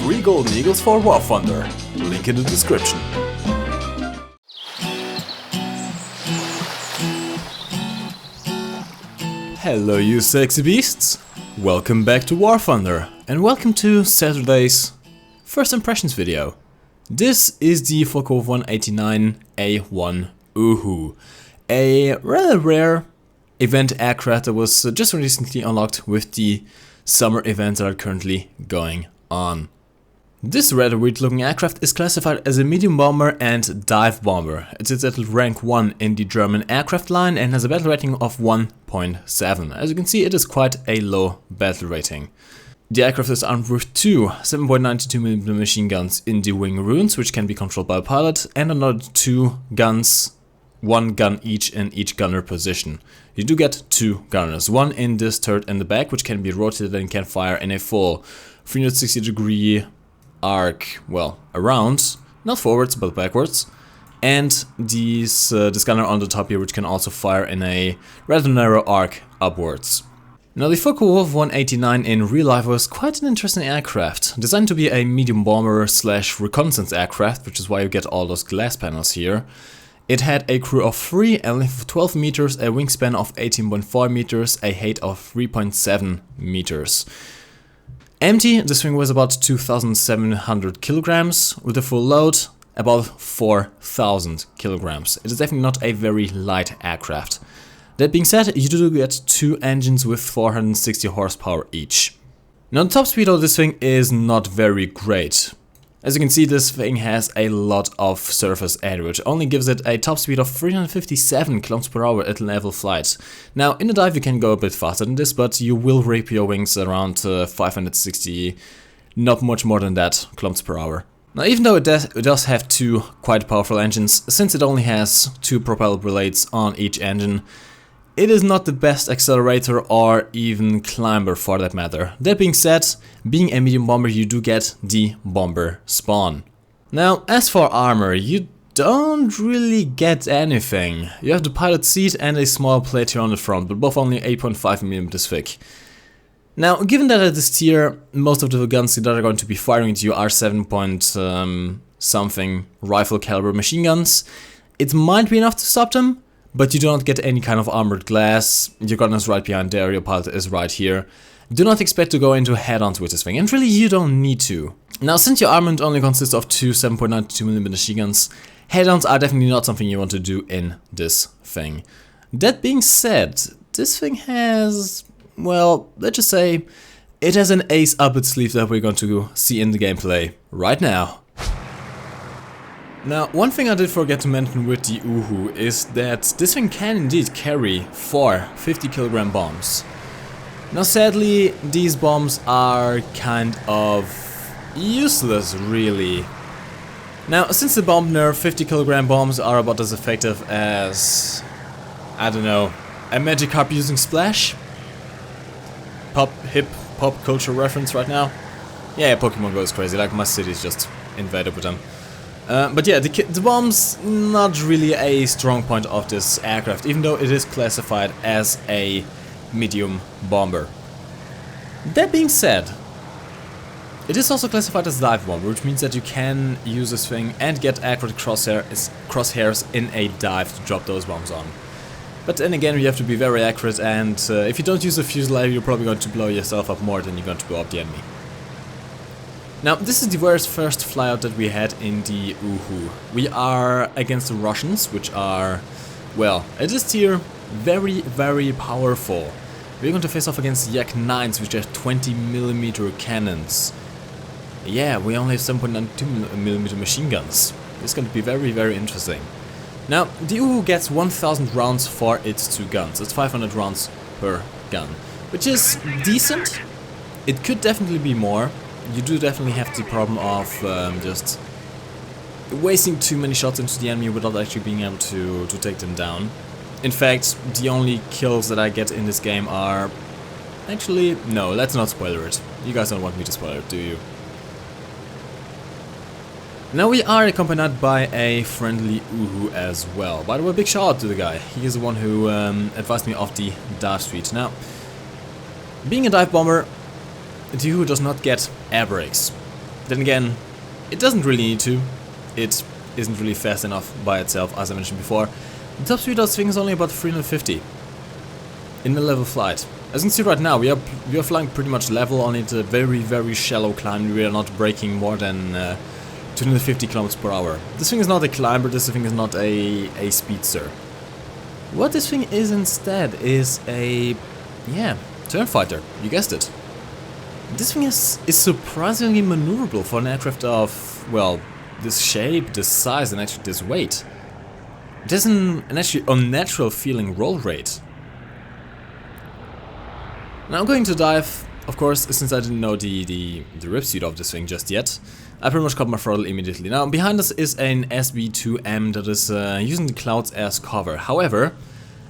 3 Golden Eagles for War Thunder. Link in the description. Hello you sexy beasts! Welcome back to War Thunder and welcome to Saturday's first impressions video. This is the Focke-Wulf 189A1 Uhu, a rather rare event aircraft that was just recently unlocked with the summer events that are currently going on. This rather weird looking aircraft is classified as a medium bomber and dive bomber. It sits at rank 1 in the German aircraft line and has a battle rating of 1.7. As you can see, it is quite a low battle rating. The aircraft is armed with two 7.92mm machine guns in the wing runes, which can be controlled by a pilot, and another two guns, one gun each in each gunner position. You do get two gunners, one in this turret in the back, which can be rotated and can fire in a full 360-degree arc, well, around, not forwards but backwards, and this gunner on the top here, which can also fire in a rather narrow arc upwards. Now the Focke-Wulf 189 in real life was quite an interesting aircraft, designed to be a medium bomber slash reconnaissance aircraft, which is why you get all those glass panels here. It had a crew of 3, a length of 12 meters, a wingspan of 18.4 meters, a height of 3.7 meters. Empty, this thing was about 2,700 kilograms, with a full load about 4,000 kilograms. It is definitely not a very light aircraft. That being said, you do get two engines with 460 horsepower each. Now the top speed of this thing is not very great. As you can see, this thing has a lot of surface area, which only gives it a top speed of 357 km per hour at level flight. Now, in the dive you can go a bit faster than this, but you will rip your wings around 560, not much more than that, km per hour. Now, even though it does have two quite powerful engines, since it only has two propeller blades on each engine, it is not the best accelerator or even climber for that matter. That being said, being a medium bomber, you do get the bomber spawn. Now, as for armor, you don't really get anything. You have the pilot seat and a small plate here on the front, but both only 8.5mm thick. Now, given that at this tier, most of the guns that are going to be firing at you are 7-something rifle caliber machine guns, it might be enough to stop them. But you do not get any kind of armored glass, your gun is right behind there, your pilot is right here. Do not expect to go into head-ons with this thing, and really you don't need to. Now, since your armament only consists of two 7.92mm machine guns, head-ons are definitely not something you want to do in this thing. That being said, this thing has, well, let's just say, it has an ace up its sleeve that we're going to see in the gameplay right now. Now, one thing I did forget to mention with the Uhu is that this thing can indeed carry 4 50-kilogram bombs. Now, sadly, these bombs are kind of useless, really. Now, since the bomb nerf, 50-kilogram bombs are about as effective as, I don't know, a Magikarp using Splash? Hip pop culture reference right now? Yeah, Pokemon goes crazy, like my city's just invaded with them. But yeah, the bomb's not really a strong point of this aircraft, even though it is classified as a medium bomber. That being said, it is also classified as dive bomber, which means that you can use this thing and get accurate crosshairs in a dive to drop those bombs on. But then again, you have to be very accurate, and if you don't use the fuselage, you're probably going to blow yourself up more than you're going to blow up the enemy. Now, this is the very first flyout that we had in the Uhu. We are against the Russians, which are, well, at this tier, very, very powerful. We're going to face off against Yak-9s, which have 20mm cannons. Yeah, we only have 7.92mm machine guns. This is going to be very, very interesting. Now, the Uhu gets 1000 rounds for its two guns. It's 500 rounds per gun, which is decent. It could definitely be more. You do definitely have the problem of just wasting too many shots into the enemy without actually being able to take them down. In fact, the only kills that I get in this game are... Actually, no, let's not spoiler it. You guys don't want me to spoil it, do you? Now we are accompanied by a friendly Uhu as well. By the way, big shout out to the guy. He is the one who advised me of the dive suite. Now, being a dive bomber, the Uhu does not get air brakes. Then again, it doesn't really need to. It isn't really fast enough by itself, as I mentioned before. The top speed of this thing is only about 350 in the level flight. As you can see right now, we are flying pretty much level on it, a very shallow climb. We are not braking more than 250 kilometers per hour. This thing is not a climber, this thing is not a speedster. What this thing is instead is a, yeah, turn fighter, you guessed it. This thing is surprisingly maneuverable for an aircraft of, well, this shape, this size, and actually this weight. It has an actually unnatural feeling roll rate. Now I'm going to dive, of course, since I didn't know the rip suit of this thing just yet. I pretty much cut my throttle immediately. Now behind us is an SB-2M that is using the clouds as cover. However,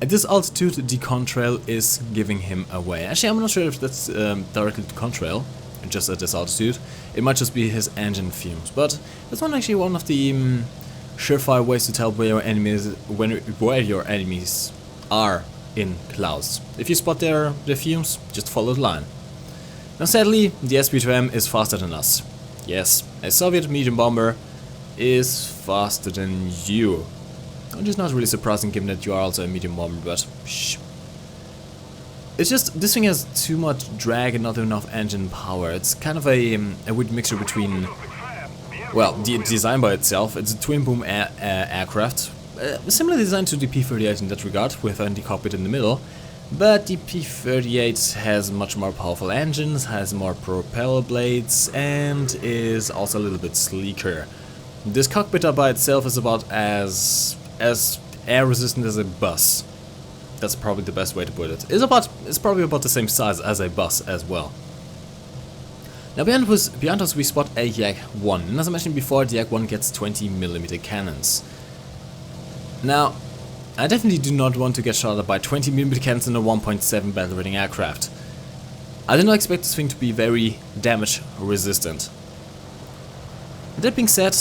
at this altitude the contrail is giving him away. Actually, I'm not sure if that's directly the contrail, just at this altitude. It might just be his engine fumes, but that's actually one of the surefire ways to tell where your enemies are in clouds. If you spot their fumes, just follow the line. Now sadly, the SB-2M is faster than us. Yes, a Soviet medium bomber is faster than you. Which is not really surprising given that you are also a medium bomber, but shh. It's just, this thing has too much drag and not enough engine power. It's kind of a weird mixture between, well, the design by itself. It's a twin-boom aircraft, similar design to the P-38 in that regard, with the cockpit in the middle. But the P-38 has much more powerful engines, has more propeller blades, and is also a little bit sleeker. This cockpit by itself is about as air resistant as a bus. That's probably the best way to put it. It's probably about the same size as a bus as well. Now behind us we spot a Yak-1, and as I mentioned before, the Yak-1 gets 20mm cannons. Now, I definitely do not want to get shot at by 20mm cannons in a 1.7 battle rating aircraft. I did not expect this thing to be very damage resistant. That being said,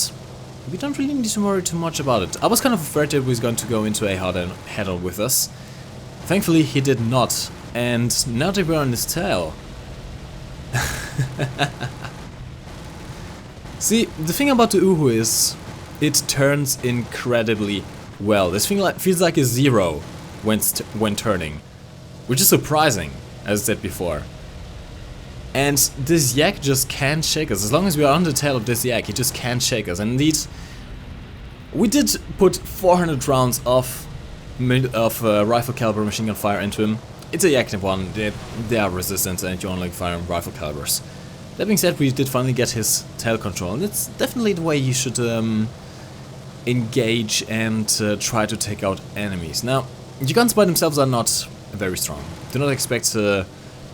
we don't really need to worry too much about it. I was kind of afraid that he was going to go into a head-on with us. Thankfully he did not, and now that we're on his tail. See, the thing about the Uhu is, it turns incredibly well. This thing feels like a zero when turning, which is surprising, as I said before. And this Yak just can't shake us. As long as we are on the tail of this Yak, he just can't shake us. And indeed, we did put 400 rounds of rifle caliber machine gun fire into him. It's a Yak-1, they are resistant and you only fire on rifle calibers. That being said, we did finally get his tail control, and it's definitely the way you should engage and try to take out enemies. Now, the guns by themselves are not very strong. Do not expect to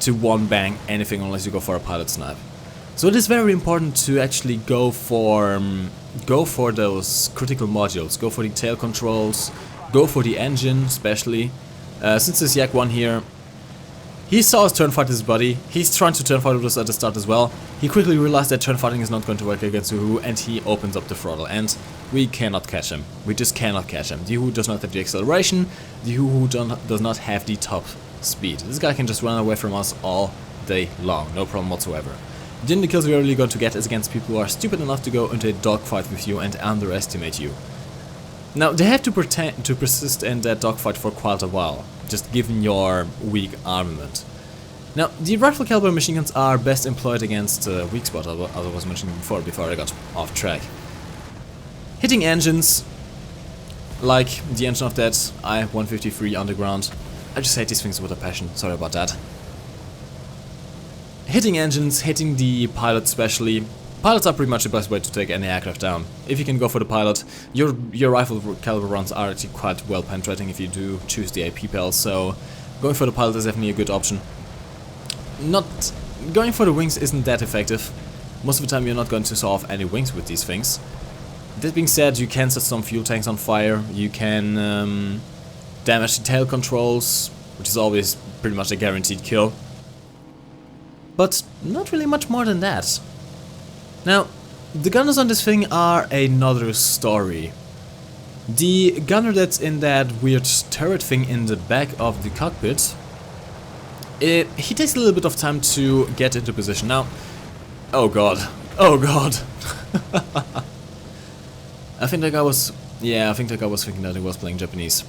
one-bang anything unless you go for a pilot snipe. So it is very important to actually go for those critical modules, go for the tail controls, go for the engine especially. Since this Yak-1 here, he saw us turn fight his buddy, he's trying to turn fight with us at the start as well. He quickly realized that turn fighting is not going to work against Uhu, and he opens up the throttle, and we cannot catch him. We just cannot catch him. The Uhu does not have the acceleration, the Uhu does not have the top speed. This guy can just run away from us all day long, no problem whatsoever. The only kills we are really going to get is against people who are stupid enough to go into a dogfight with you and underestimate you. Now, they have to persist in that dogfight for quite a while, just given your weak armament. Now, the rifle caliber machine guns are best employed against weak spot, as I was mentioning before I got off track. Hitting engines, like the engine of that I-153 Underground. I just hate these things with a passion, sorry about that. Hitting engines, hitting the pilot especially. Pilots are pretty much the best way to take any aircraft down. If you can go for the pilot, your rifle caliber rounds are actually quite well penetrating if you do choose the AP pals, so going for the pilot is definitely a good option. Going for the wings isn't that effective. Most of the time you're not going to saw off any wings with these things. That being said, you can set some fuel tanks on fire, you can damage the tail controls, which is always pretty much a guaranteed kill. But not really much more than that. Now, the gunners on this thing are another story. The gunner that's in that weird turret thing in the back of the cockpit, he takes a little bit of time to get into position. Now, oh god, Oh god. I think that guy was... Yeah, I think that guy was thinking that he was playing Japanese.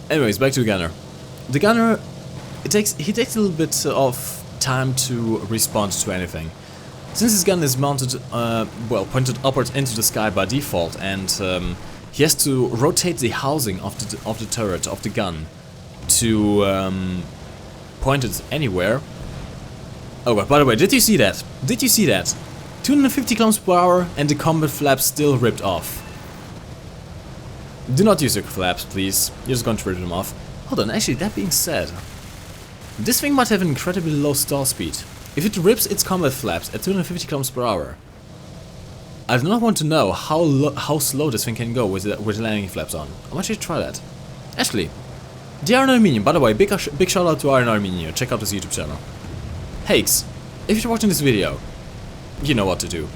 Anyways, back to the gunner. The gunner, he takes a little bit of time to respond to anything. Since his gun is mounted, well, pointed upwards into the sky by default, and he has to rotate the housing of the turret, of the gun, to point it anywhere. Oh god, by the way, did you see that? Did you see that? 250 km per hour and the combat flaps still ripped off. Do not use your flaps, please. You're just going to rip them off. Hold on, actually, that being said, this thing might have an incredibly low stall speed. If it rips its combat flaps at 250 km per hour, I do not want to know how slow this thing can go with the landing flaps on. I want you to try that. Actually, the Iron Armenian, by the way, big shout out to Iron Armenian. Check out his YouTube channel. Hakes, if you're watching this video, you know what to do.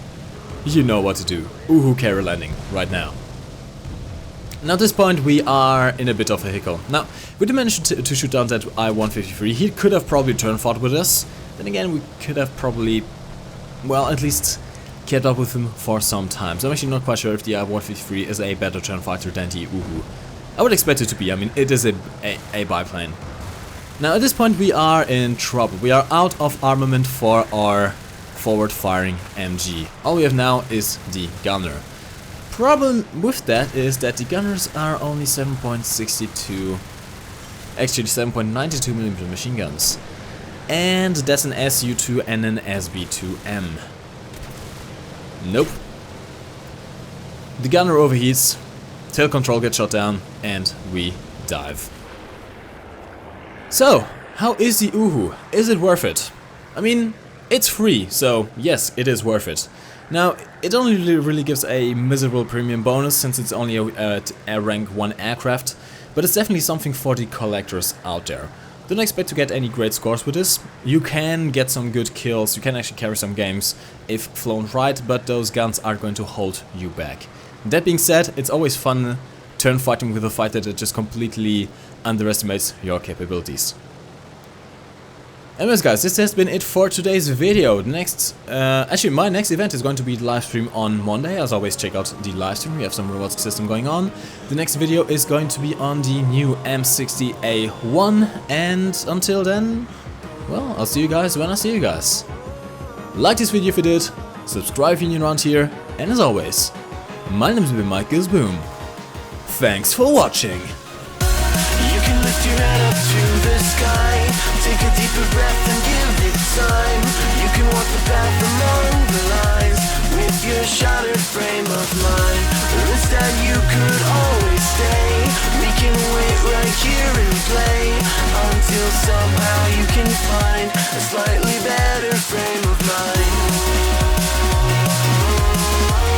You know what to do. Uhu carry landing right now. Now at this point we are in a bit of a hiccup. Now, we did manage to shoot down that I-153. He could have probably turn fought with us. Then again, we could have probably, well, at least kept up with him for some time. So I'm actually not quite sure if the I-153 is a better turn fighter than the Uhu. I would expect it to be. I mean, it is a biplane. Now at this point we are in trouble. We are out of armament for our forward firing MG. All we have now is the gunner. Problem with that is that the gunners are only 7.62, actually 7.92mm machine guns. And that's an SU-2 and an SB-2M. Nope. The gunner overheats, tail control gets shot down, and we dive. So, how is the Uhu? Is it worth it? I mean, it's free, so yes, it is worth it. Now, it only really gives a miserable premium bonus since it's only a rank 1 aircraft, but it's definitely something for the collectors out there. Don't expect to get any great scores with this. You can get some good kills, you can actually carry some games if flown right, but those guns are going to hold you back. That being said, it's always fun turn fighting with a fighter that just completely underestimates your capabilities. Anyways guys, this has been it for today's video. Actually my next event is going to be the live stream on Monday. As always, check out the live stream, we have some rewards system going on. The next video is going to be on the new M60A1, and until then, well, I'll see you guys when I see you guys. Like this video if you did, subscribe if you're new around here, and as always, my name's been MikeGoesBoom. Thanks for watching! Lift your head up to the sky, take a deeper breath and give it time. You can walk the path among the lines with your shattered frame of mind. Or instead you could always stay. We can wait right here and play until somehow you can find